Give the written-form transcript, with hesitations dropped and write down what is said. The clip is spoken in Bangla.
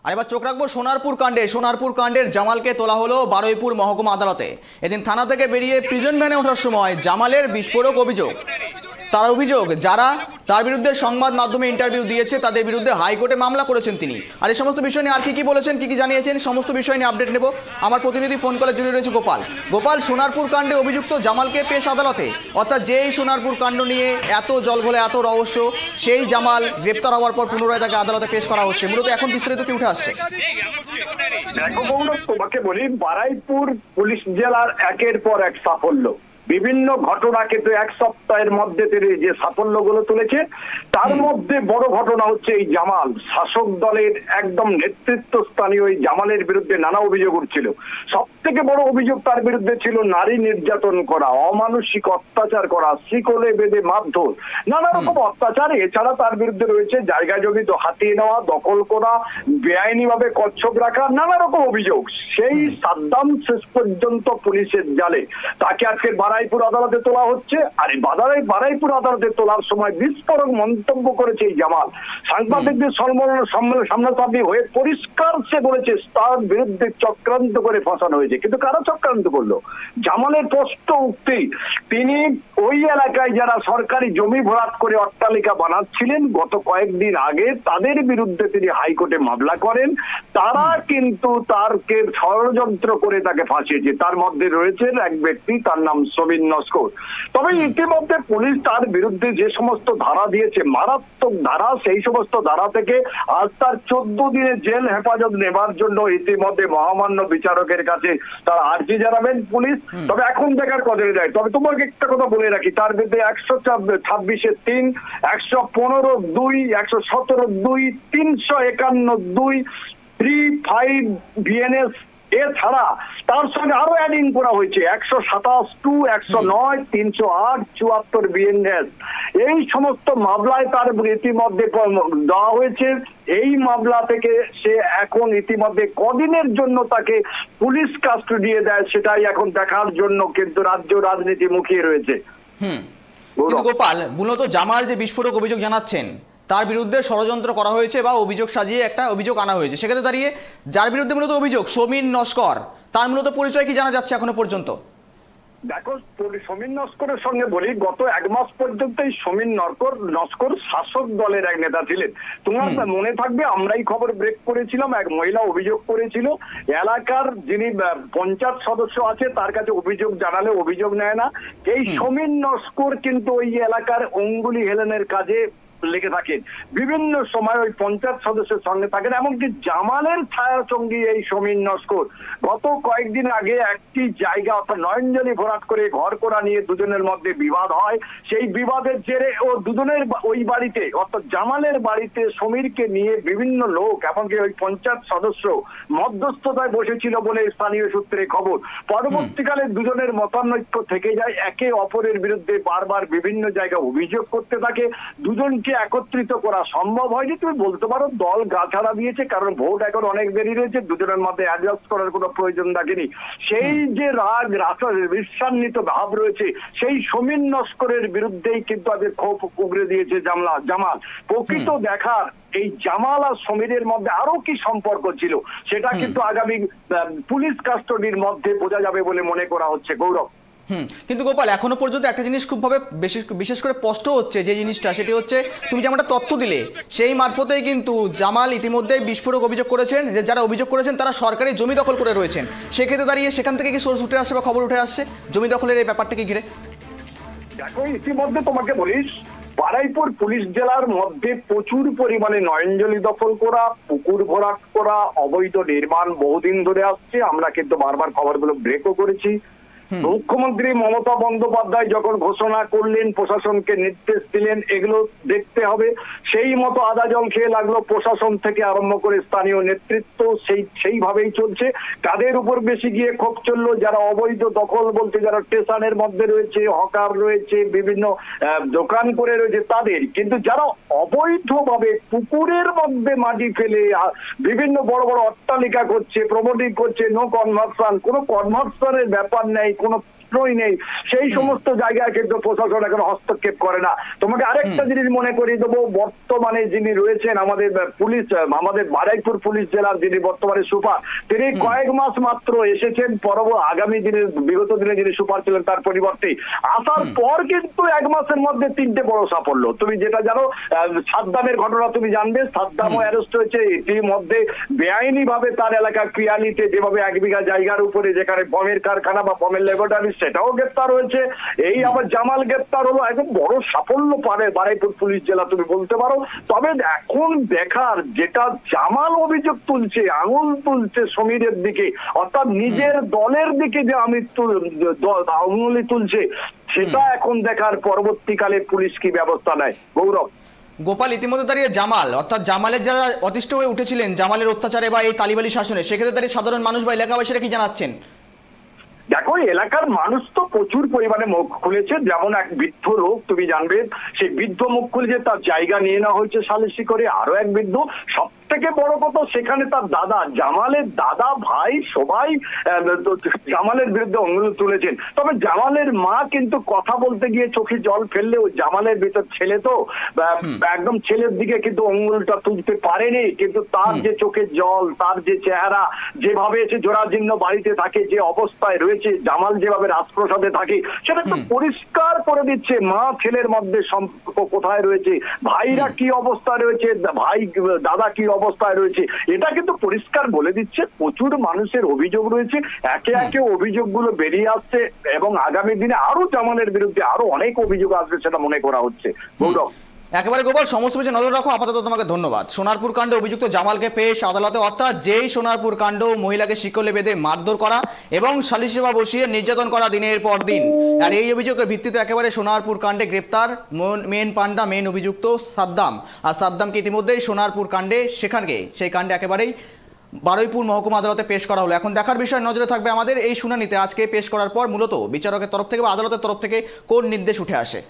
আর এবার চোখ রাখবো সোনারপুর কাণ্ডের জামালকে তোলা হলো বারুইপুর মহকুমা আদালতে। এদিন থানা থেকে বেরিয়ে প্রিজন ভ্যানে ওঠার সময় জামালের বিস্ফোরক অভিযোগ। তার অভিযোগ, যারা তার বিরুদ্ধে সংবাদ মাধ্যমে ইন্টারভিউ দিয়েছে তাদের বিরুদ্ধে হাইকোর্টে মামলা করেছেন তিনি। আর এই সমস্ত বিষয় নিয়ে আর কি বলেছেন, কি জানিয়েছেন, সমস্ত বিষয় নিয়ে আপডেট নেব। আমার প্রতিনিধি ফোন কলে জুড়ে রয়েছে গোপাল। সোনারপুর কাণ্ডে অভিযুক্ত জামালকে পেশ আদালতে, অর্থাৎ যেই সোনারপুর কাণ্ড নিয়ে এত জলঘোলে এত রহস্য, সেই জামাল গ্রেপ্তার হওয়ার পর পুনরায় তাকে আদালতে পেশ করা হচ্ছে। মূলত এখন বিস্তারিত কি উঠে আসছে? দেখো গৌরব, তোমাকে বলি, বারুইপুর পুলিশ জেলার একের পর এক সাফল্য, বিভিন্ন ঘটনা কিন্তু এক সপ্তাহের মধ্যে তিনি যে সাফল্যগুলো তুলেছে তার মধ্যে বড় ঘটনা হচ্ছে এই জামাল। শাসক দলের একদম নেতৃত্বস্থানীয় এই জামালের বিরুদ্ধে নানা অভিযোগ উঠছিল। সব থেকে বড় অভিযোগ তার বিরুদ্ধে ছিল নারী নির্যাতন করা, অমানসিক অত্যাচার করা, শিকলে বেঁধে মারধর, নানা রকম অত্যাচার। এছাড়া তার বিরুদ্ধে রয়েছে জায়গা জমি হাতিয়ে নেওয়া, দখল করা, বেআইনি ভাবে কচ্ছপ রাখা, নানা রকম অভিযোগ। সেই সাদ্দাম শেষ পর্যন্ত পুলিশের জালে তাকে আজকে বারুইপুর আদালতে তোলা হচ্ছে। আর এই বারুইপুর আদালতে তোলার সময় বিস্ফোরক মন্তব্য করেছে এই জামাল। সাংবাদিকদের সামনাসামনি হয়ে পরিষ্কার সে বলেছে তার বিরুদ্ধে চক্রান্ত করে ফাঁসানো হয়েছে। কিন্তু কারা চক্রান্ত করলো? জামালের স্পষ্ট উক্তি, তিনি ওই এলাকায় যারা সরকারি জমি ভরাট করে অট্টালিকা বানাচ্ছিলেন গত কয়েকদিন আগে, তাদের বিরুদ্ধে তিনি হাইকোর্টে মামলা করেন। তারা কিন্তু তারকে ষড়যন্ত্র করে তাকে ফাঁসিয়েছে। তার মধ্যে রয়েছেন এক ব্যক্তি, তার নাম সমীর নস্কর। তবে ইতিমধ্যে পুলিশ তার বিরুদ্ধে যে সমস্ত ধারা দিয়েছে, মারাত্মক ধারা, সেই সমস্ত ধারা থেকে আজ তার 14 দিনের জেল হেফাজত নেবার জন্য ইতিমধ্যে মহামান্য বিচারকের কাছে তার আর্জি জানাবেন পুলিশ। তবে এখন দেখার কদরে যায়। তবে তোমাকে একটা কথা বলে রাখি, তার বিরুদ্ধে 126-3, 115-2, 117-2, 351-2, 35 BNS, এছাড়া তার সঙ্গে আরো অ্যাডিং করা হয়েছে 127-2, 109, 308, 74 BNS। এই সমস্ত মামলায় তার ইতিমধ্যে দেওয়া হয়েছে। এই মামলা থেকে সে এখন ইতিমধ্যে কদিনের জন্য তাকে পুলিশ কাস্টডি দেয় সেটাই এখন দেখার জন্য কিন্তু রাজ্য রাজনীতি মুখিয়ে রয়েছে। কিন্তু গোপাল, মূলত জামাল যে বিস্ফোরক অভিযোগ জানাচ্ছেন, তার বিরুদ্ধে ষড়যন্ত্র করা হয়েছে বা অভিযোগ সাজিয়ে একটা অভিযোগ আনা হয়েছে, সেক্ষেত্রে দাঁড়িয়ে যার বিরুদ্ধে মূলত অভিযোগ সমীর নস্কর, তার মূলত পরিচয় কি জানা যাচ্ছে এখনো পর্যন্ত? দেখো, সমীর নস্করের সঙ্গে বলি, গত 1 মাস পর্যন্ত এই সমীর নস্কর শাসক দলের এক নেতা ছিলেন। তোমার মনে থাকবে, আমরাই খবর ব্রেক করেছিলাম, এক মহিলা অভিযোগ করেছিল এলাকার যিনি পঞ্চায়েত সদস্য আছে তার কাছে অভিযোগ জানালে অভিযোগ নেয় না। এই সমীর নস্কর কিন্তু ওই এলাকার অঙ্গুলি হেলনের কাজে লেগে থাকেন, বিভিন্ন সময় ওই পঞ্চায়েত সদস্যের সঙ্গে থাকেন। এমনকি জামালের ছায়া সঙ্গী এই সমীর নস্কর। গত কয়েকদিন আগে একটি জায়গা অর্থাৎ নয়নজলি ভরাট করে ঘর করা নিয়ে দুজনের মধ্যে বিবাদ হয়। সেই বিবাদের জেরে ও দুজনের ওই বাড়িতে অর্থাৎ জামালের বাড়িতে সমীরকে নিয়ে বিভিন্ন লোক, এমনকি ওই পঞ্চায়েত সদস্য মধ্যস্থতায় বসেছিল বলে স্থানীয় সূত্রে খবর। পরবর্তীকালে দুজনের মতানৈক্য থেকে যায়, একে অপরের বিরুদ্ধে বারবার বিভিন্ন জায়গায় অভিযোগ করতে থাকে। দুজনকে একত্রিত করা সম্ভব হয়নি। তুমি বলতে পারো দল গা ছাড়া দিয়েছে, কারণ ভোট এখন অনেক দেরি রয়েছে, দুজনের মধ্যে অ্যাডজাস্ট করার কোনো প্রয়োজন থাকেনি। সেই যে রাগ ঈর্ষান্বিত ভাব রয়েছে, সেই সমীর নস্করের বিরুদ্ধেই কিন্তু আজকে ক্ষোভ উগরে দিয়েছে জামাল। প্রকৃত দেখার এই জামাল আর সমীরের মধ্যে আরো কি সম্পর্ক ছিল সেটা কিন্তু আগামী পুলিশ কাস্টডির মধ্যে বোঝা যাবে বলে মনে করা হচ্ছে। গৌরব, কিন্তু গোপাল, এখনো পর্যন্ত একটা জিনিস খুবভাবে বিশেষ করে স্পষ্ট হচ্ছে, যে জিনিসটা সেটি হচ্ছে তুমি যেমনটা তথ্য দিলে সেই মারফতেই কিন্তু জামাল ইতিমধ্যে বিস্ফোরক অভিযোগ করেছেন যে যারা অভিযোগ করেছেন তারা সরকারি জমি দখল করে রয়েছেন। সেক্ষেত্রে দাঁড়িয়ে সেখান থেকে কি সোর্স উঠে আসছে বা খবর উঠে আসছে জমি দখলের এই ব্যাপারটাকে ঘিরে? দেখো, ইতিমধ্যে তোমাকে বলিস, বারুইপুর পুলিশ জেলার মধ্যে প্রচুর পরিমাণে নয়নজলি দখল করা, পুকুর ভরাট করা, অবৈধ নির্মাণ বহুদিন ধরে আসছে। আমরা কিন্তু বারবার খবরগুলো ব্রেকও করেছি। মুখ্যমন্ত্রী মমতা বন্দ্যোপাধ্যায় যখন ঘোষণা করলেন, প্রশাসনকে নির্দেশ দিলেন এগুলো দেখতে হবে, সেই মতো আদা জল খেয়ে লাগলো প্রশাসন থেকে আরম্ভ করে স্থানীয় নেতৃত্ব। সেইভাবেই চলছে। কাদের উপর বেশি গিয়ে ক্ষোভ চললো? যারা অবৈধ দখল বলতে যারা স্টেশনের মধ্যে রয়েছে, হকার রয়েছে, বিভিন্ন দোকান করে রয়েছে তাদের। কিন্তু যারা অবৈধভাবে পুকুরের মধ্যে মাটি ফেলে বিভিন্ন বড় বড় অট্টালিকা করছে, প্রমোটিং করছে, নো কনভার্সন, কোনো কনভার্সনের ব্যাপার নেই, কোনো প্রশ্নই নেই, সেই সমস্ত জায়গায় কিন্তু প্রশাসন এখন হস্তক্ষেপ করে না। তোমাকে আরেকটা জিনিস মনে করিয়ে দেবো, বর্তমানে যিনি রয়েছেন আমাদের পুলিশ, আমাদের বারুইপুর পুলিশ জেলার যিনি বর্তমানে সুপার, তিনি কয়েক মাস মাত্র এসেছেন, আগামী দিনে বিগত দিনে যিনি সুপার ছিলেন তার পরিবর্তে আসার পর কিন্তু 1 মাসের মধ্যে 3টে বড় সাফল্য। তুমি যেটা জানো, সাদ্দামের ঘটনা তুমি জানবে, সাদ্দামও অ্যারেস্ট হয়েছে। এটির মধ্যে বেআইনি ভাবে তার এলাকা ক্রিয়ালিতে যেভাবে 1 বিঘা জায়গার উপরে যেখানে বমের কারখানা বা বমের ল্যাবরেটরি, সেটাও গ্রেপ্তার হয়েছে। এই আবার জামাল গ্রেপ্তার হলো, একদম বড় সাফল্য পাবে বারুইপুর পুলিশ জেলা তুমি বলতে পারো। তবে এখন দেখার যেটা জামাল অভিযোগ তুলছে, আঙুল তুলছে সমীরের দিকে, অর্থাৎ নিজের দলের দিকে যে আঙুলি তুলছে, সেটা এখন দেখার পরবর্তীকালে পুলিশ কি ব্যবস্থা নেয়। গৌরব, গোপাল, ইতিমধ্যে দাঁড়িয়ে জামাল অর্থাৎ জামালের যারা অতিষ্ঠ হয়ে উঠেছিলেন জামালের অত্যাচারে বা এই তালিবানি শাসনে, সেক্ষেত্রে দাঁড়িয়ে সাধারণ মানুষ বা এলাকাবাসীরা কি জানাচ্ছেন? দেখো, এলাকার মানুষ তো প্রচুর পরিমাণে মুখ খুলেছে। যেমন এক বৃদ্ধ লোক তুমি জানবে, সেই বৃদ্ধ মুখ খুলেছে, তার জায়গা নিয়ে নেওয়া হয়েছে সালিসি করে। আরো এক বৃদ্ধ, সব থেকে বড় কথা, সেখানে তার দাদা, জামালের দাদা, ভাই সবাই জামালের বিরুদ্ধে অঙ্গুল তুলেছেন। তবে জামালের মা কিন্তু কথা বলতে গিয়ে চোখে জল ফেললেও জামালের ভিতর ছেলে তো একদম ছেলের দিকে কিন্তু অঙ্গুলটা তুলতে পারেনি। কিন্তু তার যে চোখের জল, তার যে চেহারা, যেভাবে এসে জোড়াজীর্ণ বাড়িতে থাকে, যে অবস্থায় রয়েছে, জামাল যেভাবে রাজপ্রসাদে থাকে, সেটা তো পরিষ্কার করে দিচ্ছে মা ছেলের মধ্যে সম্পর্ক কোথায় রয়েছে, ভাইরা কি অবস্থায় রয়েছে, ভাই দাদা কি অবস্থায় রয়েছে, এটা কিন্তু পরিষ্কার বলে দিচ্ছে। প্রচুর মানুষের অভিযোগ রয়েছে, একে একে অভিযোগগুলো বেরিয়ে আসছে এবং আগামী দিনে আরো জামালের বিরুদ্ধে আরো অনেক অভিযোগ আসবে, সেটা মনে করা হচ্ছে। গৌরব, একেবারে গোপাল, সমস্ত কিছু নজর রাখো। আপাতত তোমাকে ধন্যবাদ। সোনারপুর কাণ্ডে অভিযুক্ত জামালকে পেশ আদালতে, অর্থাৎ যেই সোনারপুর কাণ্ড মহিলাকে শিকলে বেঁধে মারধর করা এবং সালিসি সভা বসিয়ে নির্যাতন করা দিনের পর দিন, আর এই অভিযোগের ভিত্তিতে একেবারে সোনারপুর কাণ্ডে গ্রেপ্তার মেন অভিযুক্ত সাদ্দাম। আর সাদ্দামকে ইতিমধ্যেই সোনারপুর কাণ্ডে সেই কাণ্ডে একেবারেই বারুইপুর মহকুমা আদালতে পেশ করা হলো। এখন দেখার বিষয় নজরে থাকবে আমাদের এই শুনানিতে আজকে পেশ করার পর মূলত বিচারকের তরফ থেকে বা আদালতের তরফ থেকে কোন নির্দেশ উঠে আসে।